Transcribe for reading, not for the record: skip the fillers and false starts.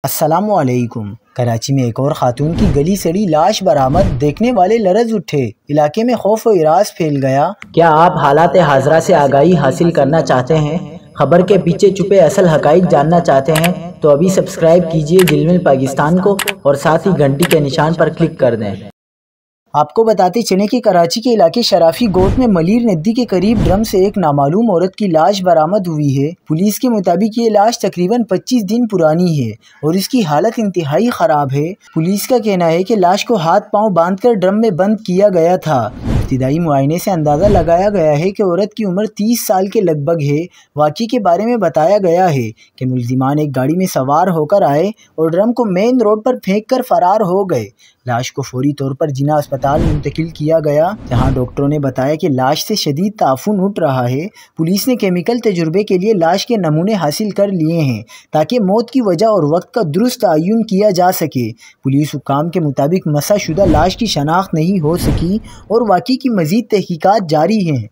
अस्सलामुअलैकुम। कराची में एक और खातून की गली सड़ी लाश बरामद, देखने वाले लरज उठे, इलाके में खौफ व इराज फैल गया। क्या आप हालात हाजरा से आगाही हासिल करना चाहते हैं? खबर के पीछे छुपे असल हकाइक जानना चाहते हैं? तो अभी सब्सक्राइब कीजिए जिलमिल पाकिस्तान को और साथ ही घंटी के निशान पर क्लिक कर दें। आपको बताते चले कि कराची के इलाके शराफी गोट में मलीर नदी के करीब ड्रम से एक नामालूम औरत की लाश बरामद हुई है। पुलिस के मुताबिक ये लाश तकरीबन 25 दिन पुरानी है और इसकी हालत इंतहाई ख़राब है। पुलिस का कहना है कि लाश को हाथ पांव बांधकर ड्रम में बंद किया गया था। इब्तिदाई मुआयने से अंदाज़ा लगाया गया है कि औरत की उम्र 30 साल के लगभग है। वाक़े के बारे में बताया गया है कि मुल्ज़िमान एक गाड़ी में सवार होकर आए और ड्रम को मेन रोड पर फेंक कर फरार हो गए। लाश को फौरी तौर पर जिना अस्पताल मुंतकिल किया गया, जहां डॉक्टरों ने बताया कि लाश से शदीद ताफुन उठ रहा है। पुलिस ने केमिकल तजुर्बे के लिए लाश के नमूने हासिल कर लिए हैं ताकि मौत की वजह और वक्त का दुरुस्त तयन किया जा सके। पुलिस हुक्काम के मुताबिक मसाशुदा लाश की शनाख्त नहीं हो सकी और वाक़ई की मज़ीद तहकीकात जारी हैं।